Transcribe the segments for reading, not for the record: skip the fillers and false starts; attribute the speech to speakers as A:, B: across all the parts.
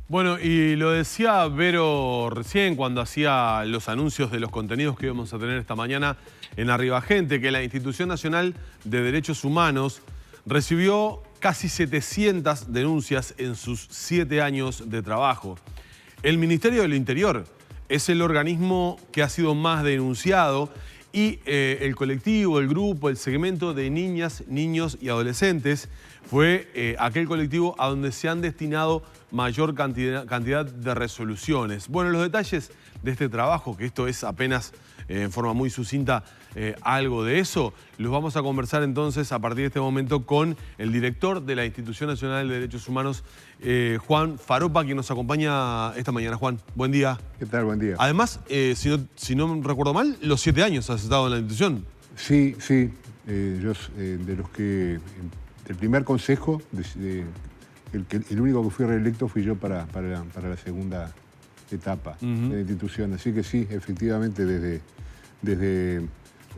A: Bueno, y lo decía Vero recién cuando hacía los anuncios de los contenidos que íbamos a tener esta mañana en Arribagente, que la Institución Nacional de Derechos Humanos recibió casi 700 denuncias en sus 7 años de trabajo. El Ministerio del Interior es el organismo que ha sido más denunciado y el colectivo, el grupo, el segmento de niñas, niños y adolescentes fue aquel colectivo a donde se han destinado mayor cantidad de resoluciones. Bueno, los detalles de este trabajo, que esto es apenas en forma muy sucinta algo de eso, los vamos a conversar entonces a partir de este momento con el director de la Institución Nacional de Derechos Humanos, Juan Faropa, quien nos acompaña esta mañana. Juan, buen día.
B: ¿Qué tal? Buen día.
A: Además, si no recuerdo mal, los 7 años has estado en la institución.
B: Sí, sí. Yo de los que... El primer consejo, el único que fui reelecto fui yo para la segunda etapa de la institución. Así que sí, efectivamente, desde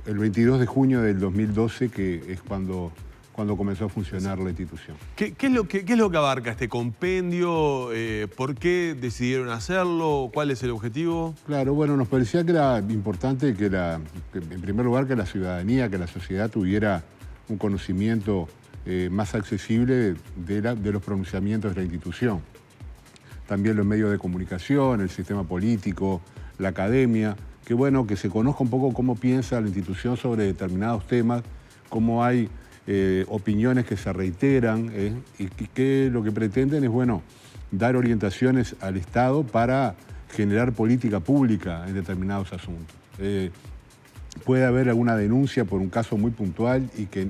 B: el 22 de junio del 2012, que es cuando comenzó a funcionar la institución.
A: ¿Qué es lo que abarca este compendio? ¿Por qué decidieron hacerlo? ¿Cuál es el objetivo?
B: Claro, bueno, nos parecía que era importante que en primer lugar, que la ciudadanía, que la sociedad tuviera un conocimiento más accesible de los pronunciamientos de la institución. También los medios de comunicación, el sistema político, la academia, que bueno, que se conozca un poco cómo piensa la institución sobre determinados temas, cómo hay opiniones que se reiteran y que lo que pretenden es, bueno, dar orientaciones al Estado para generar política pública en determinados asuntos. Puede haber alguna denuncia por un caso muy puntual y que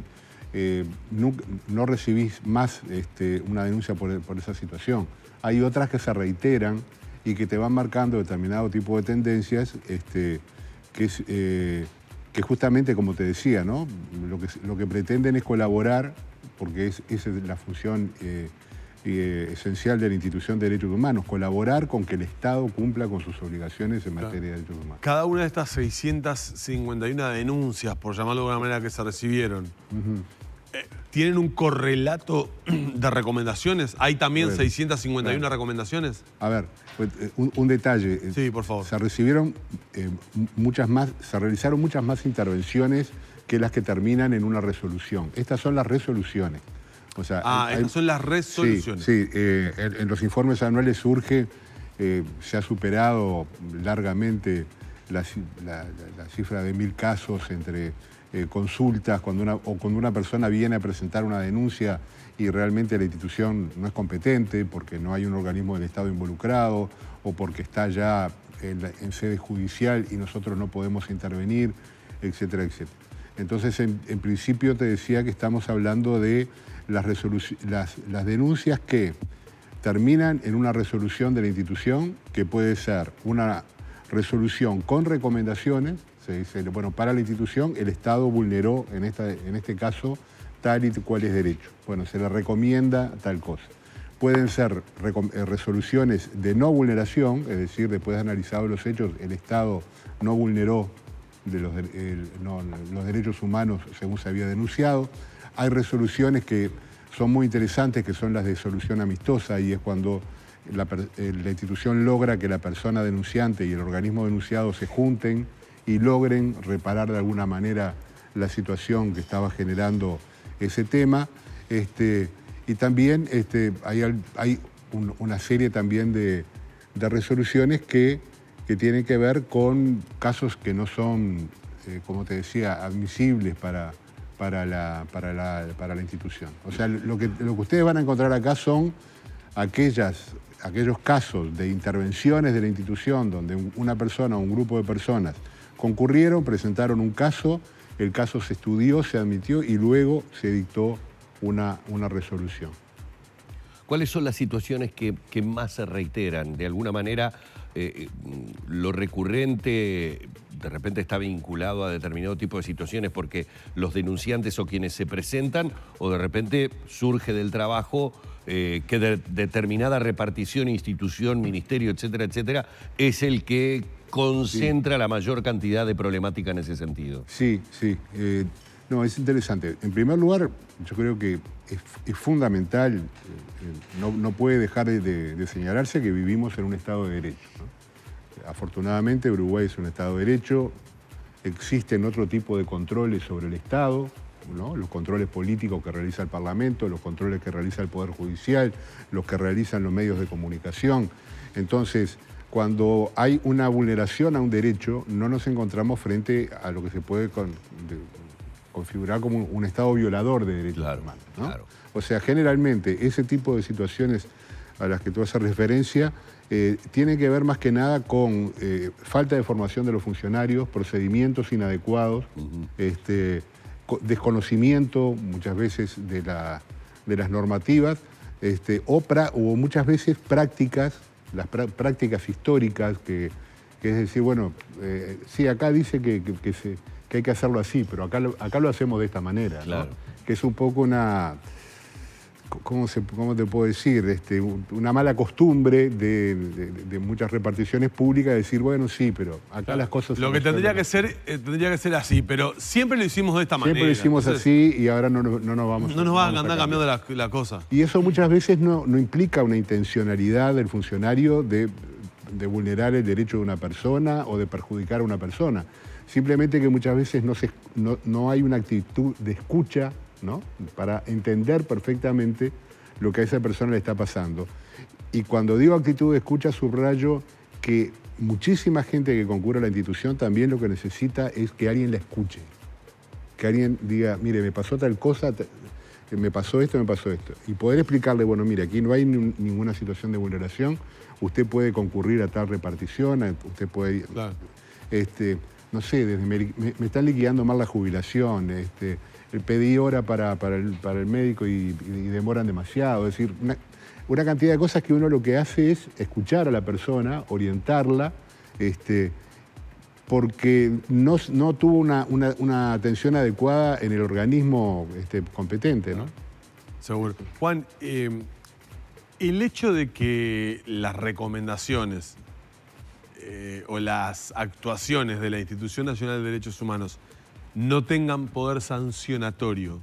B: no recibís más una denuncia por esa situación. Hay otras que se reiteran y que te van marcando determinado tipo de tendencias que justamente, como te decía, ¿no? Lo que pretenden es colaborar, porque esa es la función esencial de la Institución de Derechos Humanos, colaborar con que el Estado cumpla con sus obligaciones en materia de derechos humanos.
A: Cada una de estas 651 denuncias, por llamarlo de alguna manera, que se recibieron, ¿tienen un correlato de recomendaciones? ¿Hay también 651 recomendaciones?
B: A ver, pues, un detalle.
A: Sí, por favor.
B: Se recibieron se realizaron muchas más intervenciones que las que terminan en una resolución. Estas son las resoluciones. O sea,
A: estas son las resoluciones.
B: Sí, en los informes anuales surge, se ha superado largamente la cifra de 1000 casos entre consultas, cuando una persona viene a presentar una denuncia y realmente la institución no es competente porque no hay un organismo del Estado involucrado o porque está ya en sede judicial y nosotros no podemos intervenir, etcétera, etcétera. Entonces, en principio te decía que estamos hablando de las denuncias que terminan en una resolución de la institución, que puede ser una resolución con recomendaciones. Se dice, bueno, para la institución el Estado vulneró, en este caso, tal y cual es derecho. Bueno, se le recomienda tal cosa. Pueden ser resoluciones de no vulneración, es decir, después de analizados los hechos, el Estado no vulneró los derechos humanos según se había denunciado. Hay resoluciones que son muy interesantes, que son las de solución amistosa, y es cuando la institución logra que la persona denunciante y el organismo denunciado se junten y logren reparar de alguna manera la situación que estaba generando ese tema. Y también hay una serie también de resoluciones que tienen que ver con casos que no son, como te decía, admisibles para la institución. O sea, lo que ustedes van a encontrar acá son aquellos casos de intervenciones de la institución donde una persona o un grupo de personas concurrieron, presentaron un caso, el caso se estudió, se admitió y luego se dictó una resolución.
C: ¿Cuáles son las situaciones que más se reiteran? De alguna manera, lo recurrente de repente está vinculado a determinado tipo de situaciones porque los denunciantes o quienes se presentan, o de repente surge del trabajo que determinada repartición, institución, ministerio, etcétera, etcétera, es el que concentra la mayor cantidad de problemática en ese sentido.
B: Sí, sí. No, es interesante. En primer lugar, yo creo que es fundamental, no puede dejar de señalarse que vivimos en un Estado de Derecho, ¿no? Afortunadamente, Uruguay es un Estado de Derecho, existen otro tipo de controles sobre el Estado, ¿no? Los controles políticos que realiza el Parlamento, los controles que realiza el Poder Judicial, los que realizan los medios de comunicación. Entonces, cuando hay una vulneración a un derecho, no nos encontramos frente a lo que se puede configurar como un Estado violador de derechos humanos, ¿no?
C: Claro.
B: O sea, generalmente ese tipo de situaciones a las que tú haces referencia tienen que ver más que nada con falta de formación de los funcionarios, procedimientos inadecuados, desconocimiento muchas veces de las normativas, o muchas veces prácticas, las prácticas históricas, que es decir, bueno, sí, acá dice que hay que hacerlo así, pero acá lo hacemos de esta manera,
C: claro,
B: ¿no? Que es un poco una, ¿cómo te puedo decir? Una mala costumbre de muchas reparticiones públicas de decir, bueno, sí, pero acá claro, las cosas...
A: Lo que tendría que ser así, pero siempre lo hicimos de esta manera.
B: Siempre lo hicimos así y ahora no nos vamos
A: no nos va a andar cambiando la cosa.
B: Y eso muchas veces no implica una intencionalidad del funcionario de vulnerar el derecho de una persona o de perjudicar a una persona. Simplemente que muchas veces no hay una actitud de escucha, ¿no? Para entender perfectamente lo que a esa persona le está pasando. Y cuando digo actitud de escucha, subrayo que muchísima gente que concurre a la institución también lo que necesita es que alguien la escuche. Que alguien diga, mire, me pasó tal cosa, me pasó esto. Y poder explicarle, bueno, mire, aquí no hay ninguna situación de vulneración, usted puede concurrir a tal repartición, usted puede... Claro. No sé, me están liquidando mal la jubilación, pedí hora para el médico y demoran demasiado. Es decir, una cantidad de cosas que uno lo que hace es escuchar a la persona, orientarla, porque no tuvo una atención adecuada en el organismo competente, ¿no?
A: Seguro. Juan, el hecho de que las recomendaciones o las actuaciones de la Institución Nacional de Derechos Humanos no tengan poder sancionatorio,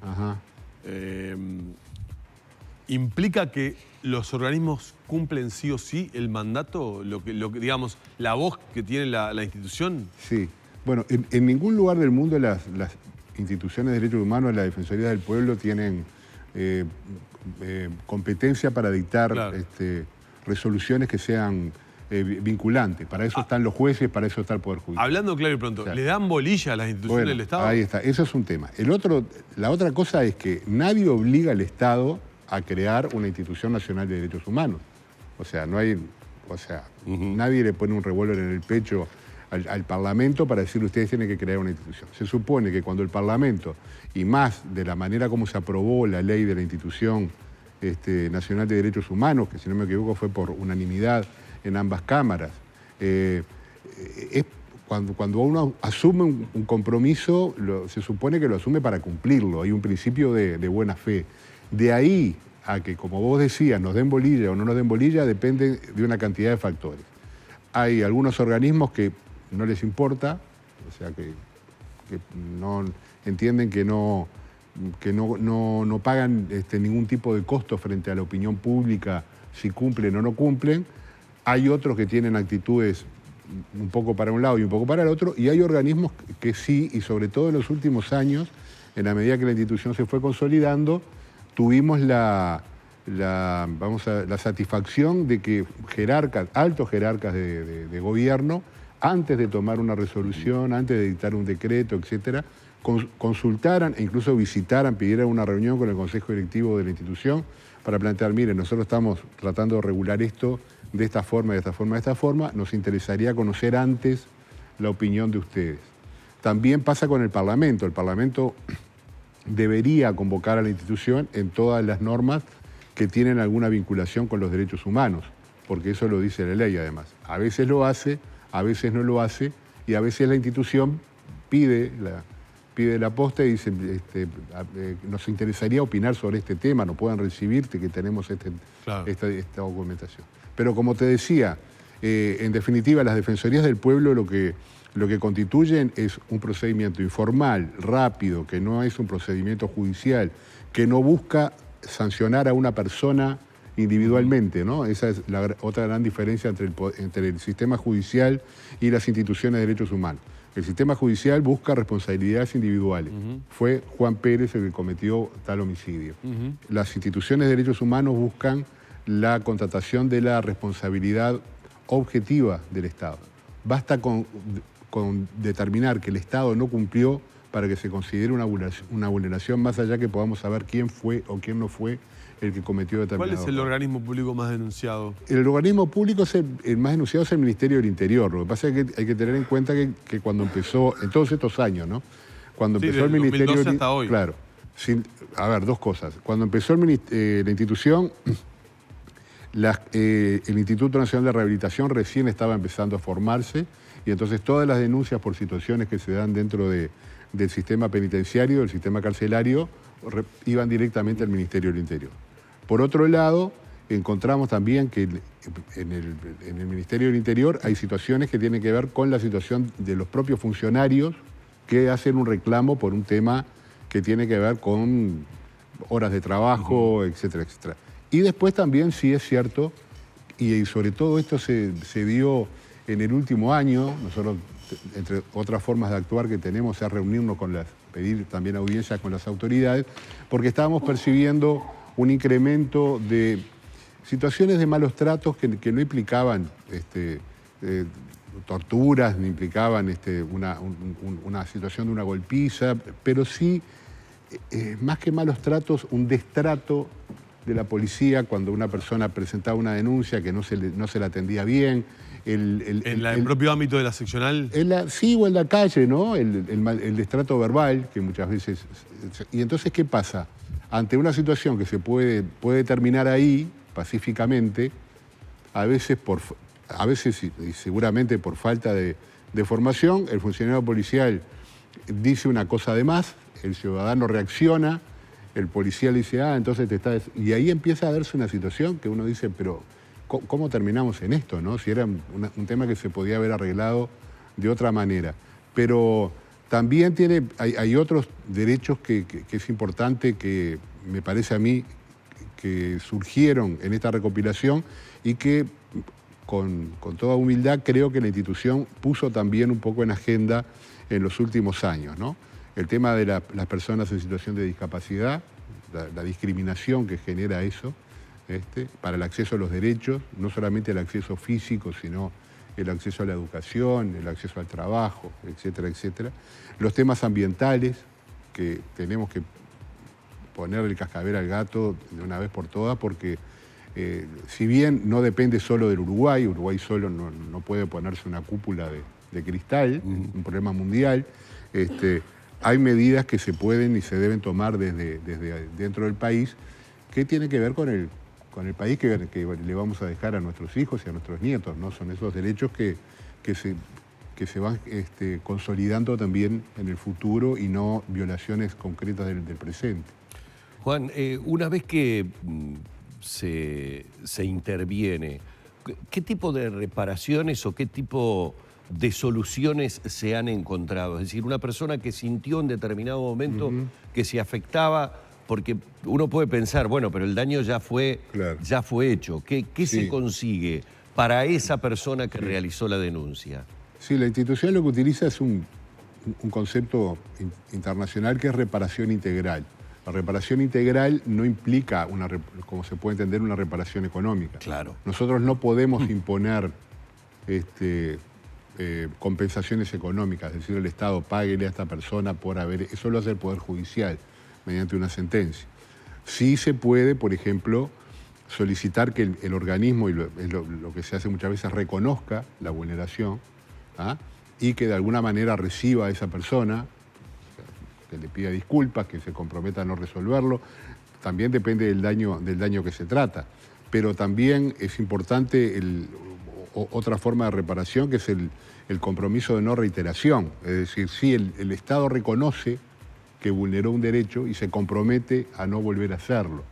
A: ¿implica que los organismos cumplen sí o sí el mandato, digamos, la voz que tiene la institución?
B: Sí. Bueno, en ningún lugar del mundo las instituciones de derechos humanos, la Defensoría del Pueblo, tienen competencia para dictar claro, resoluciones que sean vinculantes. Para eso están los jueces, para eso está el Poder Judicial.
A: Hablando claro y pronto, claro, ¿le dan bolilla a las instituciones del Estado?
B: Ahí está, eso es un tema. La otra cosa es que nadie obliga al Estado a crear una institución nacional de derechos humanos. O sea, nadie le pone un revólver en el pecho al Parlamento para decirle ustedes tienen que crear una institución. Se supone que cuando el Parlamento, y más de la manera como se aprobó la ley de la Institución Nacional de Derechos Humanos, que si no me equivoco fue por unanimidad en ambas cámaras, cuando uno asume un compromiso, se supone que lo asume para cumplirlo. Hay un principio de buena fe. De ahí a que, como vos decías, nos den bolilla o no nos den bolilla, depende de una cantidad de factores. Hay algunos organismos que no les importa, o sea, que no entienden que no pagan ningún tipo de costo frente a la opinión pública si cumplen o no cumplen. Hay otros que tienen actitudes un poco para un lado y un poco para el otro, y hay organismos que sí, y sobre todo en los últimos años, en la medida que la institución se fue consolidando, tuvimos la satisfacción de que altos jerarcas de gobierno, antes de tomar una resolución, antes de dictar un decreto, etcétera, consultaran e incluso visitaran, pidieran una reunión con el Consejo Directivo de la institución para plantear, miren, nosotros estamos tratando de regular esto de esta forma, de esta forma, de esta forma, nos interesaría conocer antes la opinión de ustedes. También pasa con el Parlamento. El Parlamento debería convocar a la institución en todas las normas que tienen alguna vinculación con los derechos humanos, porque eso lo dice la ley además. A veces lo hace, a veces no lo hace, y a veces la institución pide la posta y dice, nos interesaría opinar sobre este tema, no puedan recibirte que tenemos
A: claro,
B: esta documentación. Pero como te decía, en definitiva, las defensorías del pueblo lo que lo que constituyen es un procedimiento informal, rápido, que no es un procedimiento judicial, que no busca sancionar a una persona individualmente, ¿no? Esa es la otra gran diferencia entre el sistema judicial y las instituciones de derechos humanos. El sistema judicial busca responsabilidades individuales. Fue Juan Pérez el que cometió tal homicidio. Las instituciones de derechos humanos buscan la constatación de la responsabilidad objetiva del Estado. Basta con determinar que el Estado no cumplió para que se considere una vulneración, más allá que podamos saber quién fue o quién no fue el que cometió determinado.
A: ¿Cuál es el organismo público más denunciado?
B: El organismo público el más denunciado es el Ministerio del Interior. Lo que pasa es que hay que tener en cuenta que cuando empezó, en todos estos años, ¿no? Cuando empezó el Ministerio...
A: 2012 hasta hoy.
B: Claro. A ver, dos cosas. Cuando empezó la institución, el Instituto Nacional de Rehabilitación recién estaba empezando a formarse y entonces todas las denuncias por situaciones que se dan dentro del sistema penitenciario, del sistema carcelario, iban directamente al Ministerio del Interior. Por otro lado, encontramos también que en el Ministerio del Interior hay situaciones que tienen que ver con la situación de los propios funcionarios que hacen un reclamo por un tema que tiene que ver con horas de trabajo, etcétera, etcétera. Y después también sí es cierto, y sobre todo esto se dio en el último año, nosotros, entre otras formas de actuar que tenemos, es reunirnos pedir también audiencias con las autoridades, porque estábamos percibiendo un incremento de situaciones de malos tratos que no implicaban torturas, ni implicaban una situación de una golpiza, pero sí, más que malos tratos, un destrato de la policía cuando una persona presentaba una denuncia que no se la atendía bien.
A: ¿En el propio ámbito de la seccional?
B: Sí, o en la calle, ¿no? El destrato verbal, que muchas veces... Y entonces, ¿qué pasa? Ante una situación que se puede terminar ahí, pacíficamente, a veces y seguramente por falta de formación, el funcionario policial dice una cosa de más, el ciudadano reacciona, el policía le dice, entonces y ahí empieza a darse una situación que uno dice, pero ¿cómo terminamos en esto, no? Si era un tema que se podía haber arreglado de otra manera. Pero también hay otros derechos que es importante, que me parece a mí que surgieron en esta recopilación y que con toda humildad creo que la institución puso también un poco en agenda en los últimos años, ¿no? El tema de las personas en situación de discapacidad, la discriminación que genera eso, para el acceso a los derechos, no solamente el acceso físico, sino el acceso a la educación, el acceso al trabajo, etcétera, etcétera. Los temas ambientales, que tenemos que poner el cascabel al gato de una vez por todas, porque si bien no depende solo del Uruguay solo no puede ponerse una cúpula de cristal, un problema mundial, hay medidas que se pueden y se deben tomar desde dentro del país que tienen que ver con el país que le vamos a dejar a nuestros hijos y a nuestros nietos, ¿no? Son esos derechos que se van consolidando también en el futuro y no violaciones concretas del presente.
C: Juan, una vez que se interviene, ¿qué tipo de reparaciones o qué tipo de soluciones se han encontrado? Es decir, una persona que sintió en determinado momento que se afectaba, porque uno puede pensar, bueno, pero el daño ya fue hecho. ¿Qué se consigue para esa persona que realizó la denuncia? Sí,
B: la institución lo que utiliza es un concepto internacional que es reparación integral. La reparación integral no implica, como se puede entender, una reparación económica.
C: Claro.
B: Nosotros no podemos imponer compensaciones económicas, es decir, el Estado páguele a esta persona por eso lo hace el Poder Judicial mediante una sentencia. Sí se puede, por ejemplo, solicitar que el organismo, y lo que se hace muchas veces, reconozca la vulneración y que de alguna manera reciba a esa persona, que le pida disculpas, que se comprometa a no resolverlo. También depende del daño que se trata. Pero también es importante otra forma de reparación, que es el compromiso de no reiteración. Es decir, si el Estado reconoce que vulneró un derecho y se compromete a no volver a hacerlo.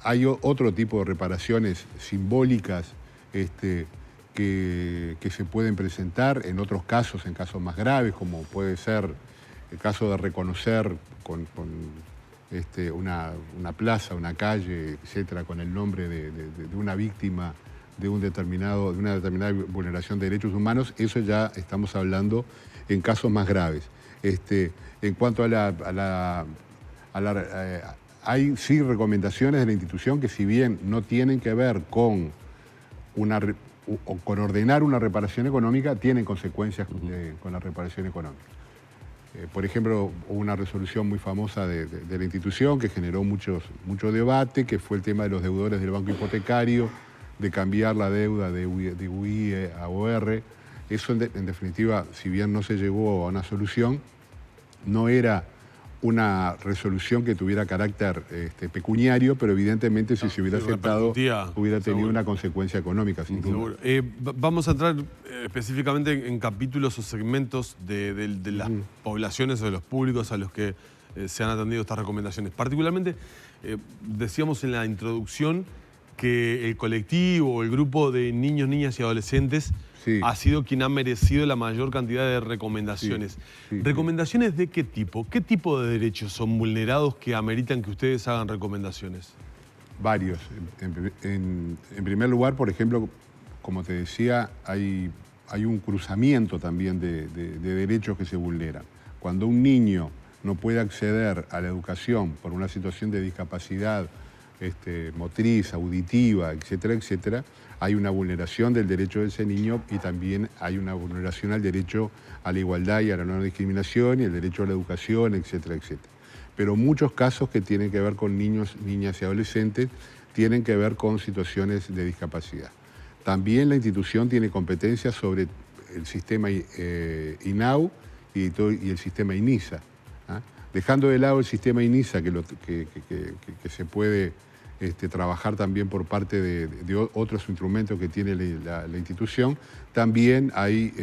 B: Hay otro tipo de reparaciones simbólicas que que se pueden presentar en otros casos, en casos más graves, como puede ser el caso de reconocer con una plaza, una calle, etcétera, con el nombre de una víctima de una determinada vulneración de derechos humanos. Eso ya estamos hablando en casos más graves. En cuanto hay sí recomendaciones de la institución que, si bien no tienen que ver con ordenar una reparación económica, tienen consecuencias con la reparación económica. Por ejemplo, hubo una resolución muy famosa de la institución que generó mucho debate, que fue el tema de los deudores del banco hipotecario, de cambiar la deuda de UI a OR. Eso, en definitiva, si bien no se llegó a una solución, no era una resolución que tuviera carácter pecuniario, pero evidentemente si se hubiera aceptado hubiera tenido una consecuencia económica, sin duda.
A: Vamos a entrar específicamente en capítulos o segmentos de las poblaciones o de los públicos a los que se han atendido estas recomendaciones. Particularmente, decíamos en la introducción que el colectivo o el grupo de niños, niñas y adolescentes ha sido quien ha merecido la mayor cantidad de recomendaciones. ¿Recomendaciones de qué tipo? ¿Qué tipo de derechos son vulnerados que ameritan que ustedes hagan recomendaciones?
B: Varios. En primer lugar, por ejemplo, como te decía, hay un cruzamiento también de derechos que se vulneran. Cuando un niño no puede acceder a la educación por una situación de discapacidad motriz, auditiva, etcétera, etcétera, hay una vulneración del derecho de ese niño y también hay una vulneración al derecho a la igualdad y a la no discriminación y el derecho a la educación, etcétera, etcétera. Pero muchos casos que tienen que ver con niños, niñas y adolescentes tienen que ver con situaciones de discapacidad. También la institución tiene competencias sobre el sistema INAU y el sistema INISA. ¿Ah? Dejando de lado el sistema INISA, que se puede trabajar también por parte de otros instrumentos que tiene la institución, también hay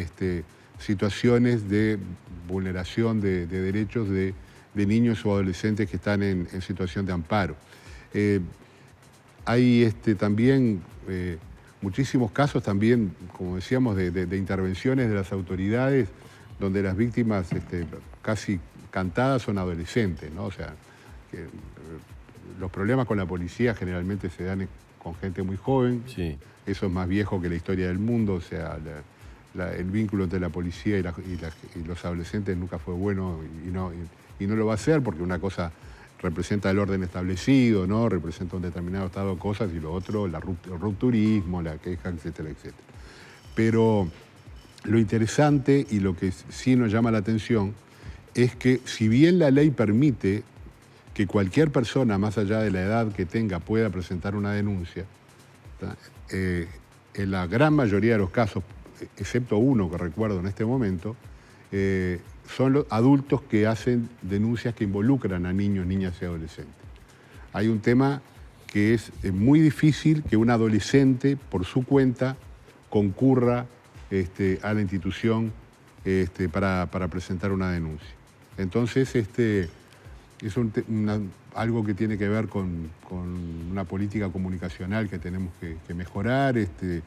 B: situaciones de vulneración de derechos de niños o adolescentes que están en situación de amparo. Hay también muchísimos casos también, como decíamos, de intervenciones de las autoridades donde las víctimas casi cantadas son adolescentes, ¿no? O sea, que los problemas con la policía generalmente se dan con gente muy joven.
C: Sí.
B: Eso es más viejo que la historia del mundo, o sea, el vínculo entre la policía y los adolescentes nunca fue bueno y no lo va a ser, porque una cosa representa el orden establecido, ¿no? Representa un determinado estado de cosas, y lo otro, el rupturismo, la queja, etcétera, etcétera. Pero lo interesante y lo que sí nos llama la atención es que, si bien la ley permite que cualquier persona, más allá de la edad que tenga, pueda presentar una denuncia, en la gran mayoría de los casos, excepto uno que recuerdo en este momento, son los adultos que hacen denuncias que involucran a niños, niñas y adolescentes. Hay un tema que es muy difícil que un adolescente, por su cuenta, concurra a la institución para presentar una denuncia. Entonces, es algo que tiene que ver con una política comunicacional que tenemos que mejorar.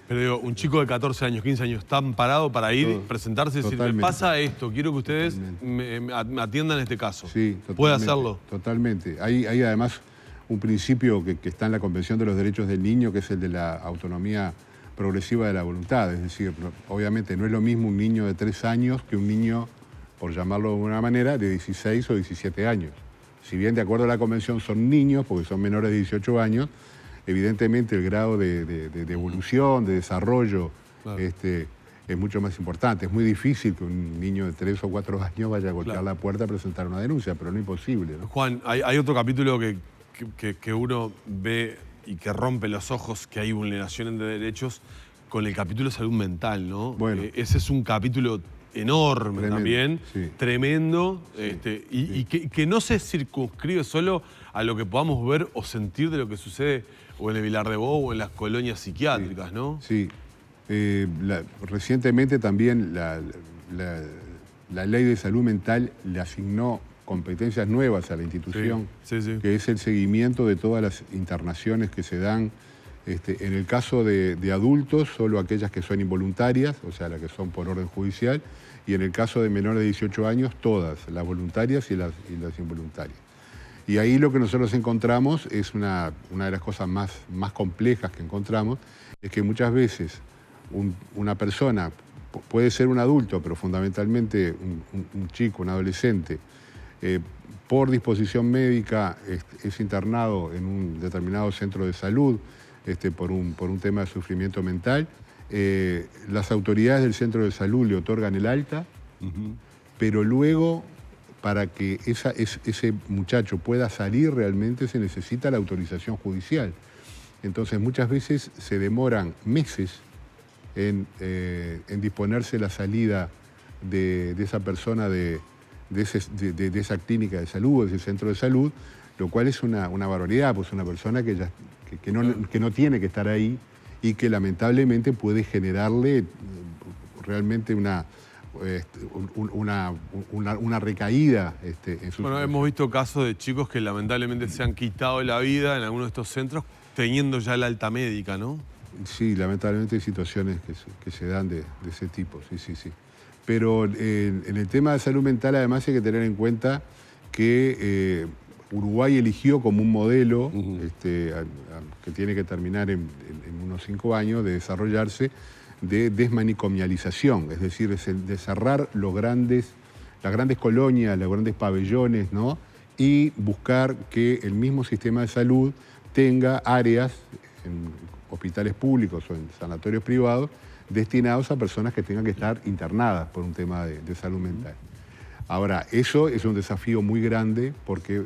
A: Pero digo, un chico de 14 años, 15 años, ¿está amparado para ir, presentarse y decir, me pasa esto, quiero que ustedes me atiendan este caso?
B: Sí, totalmente.
A: ¿Puede hacerlo?
B: Totalmente. Hay además un principio que está en la Convención de los Derechos del Niño, que es el de la autonomía progresiva de la voluntad. Es decir, obviamente no es lo mismo un niño de 3 años que un niño, por llamarlo de alguna manera, de 16 o 17 años. Si bien, de acuerdo a la Convención, son niños, porque son menores de 18 años, evidentemente el grado de evolución, de desarrollo, claro, es mucho más importante. Es muy difícil que un niño de 3 o 4 años vaya a golpear la puerta a presentar una denuncia, pero no imposible, ¿no?
A: Juan, hay otro capítulo que uno ve y que rompe los ojos, que hay vulneraciones de derechos, con el capítulo de salud mental, ¿no? Bueno, ese es un capítulo enorme, tremendo, también, tremendo, y que no se circunscribe solo a lo que podamos ver o sentir de lo que sucede o en el Vilar de Bo o en las colonias psiquiátricas, ¿no?
B: Sí. Recientemente también la ley de salud mental le asignó competencias nuevas a la institución, que es el seguimiento de todas las internaciones que se dan En el caso de adultos, solo aquellas que son involuntarias, o sea, las que son por orden judicial, y en el caso de menores de 18 años, todas, las voluntarias y las involuntarias. Y ahí lo que nosotros encontramos es una de las cosas más complejas que encontramos, es que muchas veces una persona, puede ser un adulto, pero fundamentalmente un chico, un adolescente, por disposición médica es internado en un determinado centro de salud por un tema de sufrimiento mental. Las autoridades del centro de salud le otorgan el alta, pero luego, para que ese muchacho pueda salir realmente, se necesita la autorización judicial. Entonces, muchas veces se demoran meses en disponerse la salida de esa persona de esa clínica de salud, de ese centro de salud, lo cual es una barbaridad, pues una persona que no tiene que estar ahí y que lamentablemente puede generarle realmente una recaída en su...
A: Bueno, hemos visto casos de chicos que lamentablemente se han quitado la vida en algunos de estos centros teniendo ya la alta médica, ¿no?
B: Sí, lamentablemente hay situaciones que se dan de ese tipo, sí. Pero en el tema de salud mental, además, hay que tener en cuenta que Uruguay eligió como un modelo que tiene que terminar en unos 5 años de desarrollarse, de desmanicomialización, es decir, de cerrar las grandes colonias, los grandes pabellones, ¿no? Y buscar que el mismo sistema de salud tenga áreas en hospitales públicos o en sanatorios privados destinados a personas que tengan que estar internadas por un tema de salud mental. Ahora, eso es un desafío muy grande porque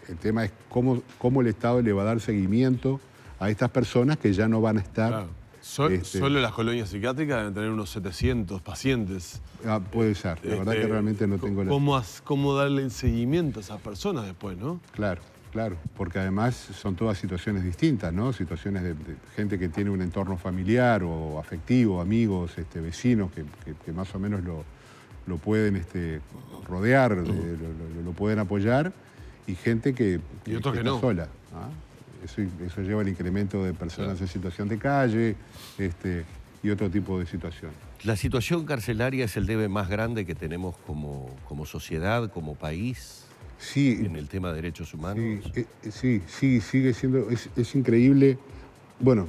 B: el tema es cómo el Estado le va a dar seguimiento a estas personas que ya no van a estar...
A: Claro. Solo las colonias psiquiátricas deben tener unos 700 pacientes.
B: Puede ser, la verdad que realmente no tengo
A: ¿Cómo darle seguimiento a esas personas después, no?
B: Claro, porque además son todas situaciones distintas, ¿no? Situaciones de gente que tiene un entorno familiar o afectivo, amigos, vecinos que más o menos lo pueden rodear, lo pueden apoyar, y gente que
A: otros que
B: está
A: no.
B: sola. Eso lleva al incremento de personas en situación de calle y otro tipo de situaciones.
C: ¿La situación carcelaria es el debe más grande que tenemos como sociedad, como país, en el tema de derechos humanos?
B: Sí, sigue siendo, es increíble. Bueno,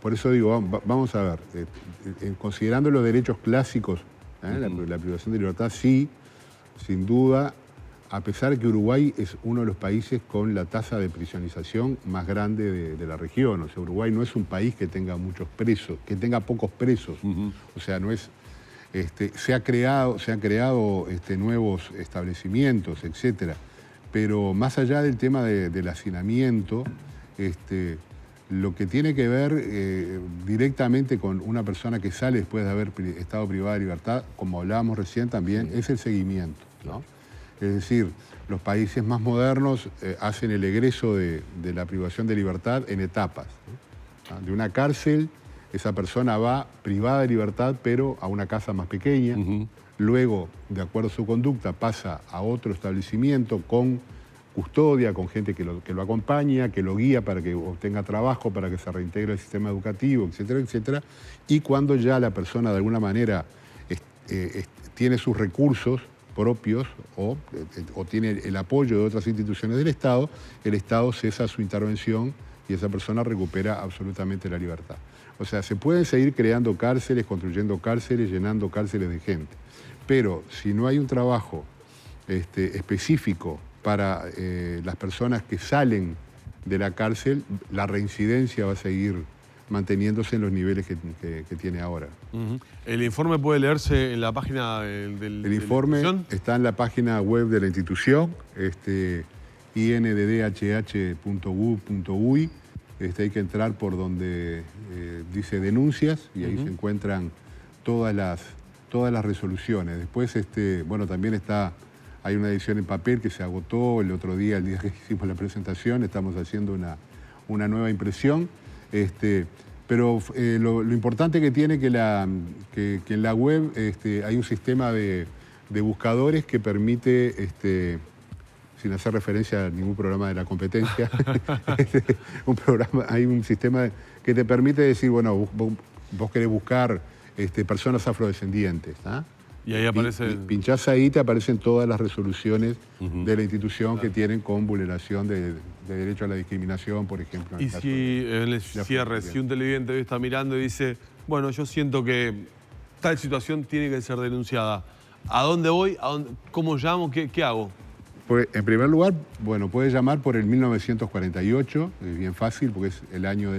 B: por eso digo, vamos a ver, considerando los derechos clásicos, la privación de libertad, sí, sin duda, a pesar de que Uruguay es uno de los países con la tasa de prisionización más grande de la región. O sea, Uruguay no es un país que tenga muchos presos, que tenga pocos presos. O sea, no es... se han creado nuevos establecimientos, etcétera. Pero más allá del tema del hacinamiento, lo que tiene que ver directamente con una persona que sale después de haber estado privada de libertad, como hablábamos recién también, es el seguimiento, ¿no? Es decir, los países más modernos hacen el egreso de la privación de libertad en etapas, ¿no? De una cárcel, esa persona va privada de libertad, pero a una casa más pequeña. Luego, de acuerdo a su conducta, pasa a otro establecimiento con custodia, con gente que lo acompaña, que lo guía para que obtenga trabajo, para que se reintegre al sistema educativo, etcétera, etcétera. Y cuando ya la persona de alguna manera tiene sus recursos propios o tiene el apoyo de otras instituciones del Estado, el Estado cesa su intervención y esa persona recupera absolutamente la libertad. O sea, se pueden seguir creando cárceles, construyendo cárceles, llenando cárceles de gente. Pero si no hay un trabajo específico para las personas que salen de la cárcel, la reincidencia va a seguir manteniéndose en los niveles que tiene ahora.
A: ¿El informe puede leerse en la página del
B: informe está en la página web de la institución, inddhh.gov.uy. Hay que entrar por donde dice denuncias y ahí se encuentran todas las resoluciones. Después, bueno, también hay una edición en papel que se agotó el otro día, el día que hicimos la presentación. Estamos haciendo una nueva impresión. Pero lo importante que tiene que en la web hay un sistema de buscadores que permite, se sin hacer referencia a ningún programa de la competencia, hay un sistema que te permite decir, bueno, vos querés buscar personas afrodescendientes, ¿ah?
A: Y ahí aparece...
B: Pinchás ahí, te aparecen todas las resoluciones de la institución que tienen con vulneración de derecho a la discriminación, por ejemplo.
A: Y si en el cierre, si un televidente hoy está mirando y dice, bueno, yo siento que tal situación tiene que ser denunciada, ¿a dónde voy? ¿Cómo llamo? ¿Qué hago?
B: Pues, en primer lugar, bueno, puede llamar por el 1948, es bien fácil porque es el año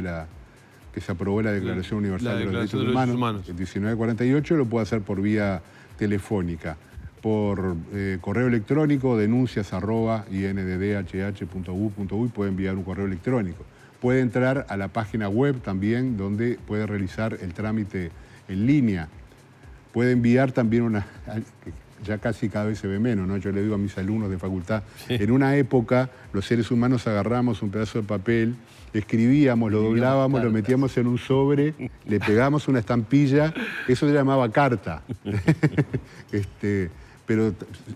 B: que se aprobó la Declaración Universal de los Derechos Humanos. El 1948 lo puede hacer por vía telefónica, por correo electrónico, denuncias@inddhh.gu.uy, puede enviar un correo electrónico. Puede entrar a la página web también, donde puede realizar el trámite en línea. Puede enviar también ya casi cada vez se ve menos, ¿no? Yo le digo a mis alumnos de facultad, en una época los seres humanos agarramos un pedazo de papel, escribíamos, lo doblábamos, lo metíamos en un sobre, le pegábamos una estampilla, eso se llamaba carta.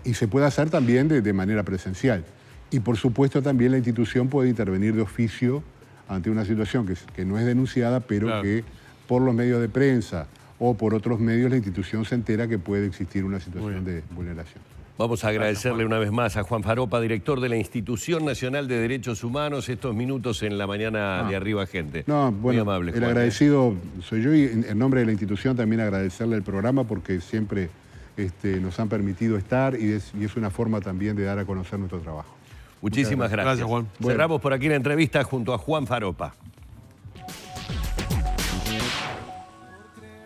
B: Y se puede hacer también de manera presencial. Y por supuesto también la institución puede intervenir de oficio ante una situación que no es denunciada, pero que por los medios de prensa o por otros medios la institución se entera que puede existir una situación de vulneración.
C: Vamos a agradecerle una vez más a Juan Faropa, director de la Institución Nacional de Derechos Humanos, estos minutos en la mañana de Arriba Gente.
B: No, bueno, muy amable, Juan, el agradecido soy yo, y en nombre de la institución también agradecerle el programa porque siempre nos han permitido estar y es una forma también de dar a conocer nuestro trabajo.
C: Muchísimas gracias.
A: Gracias, Juan.
C: Cerramos por aquí la entrevista junto a Juan Faropa.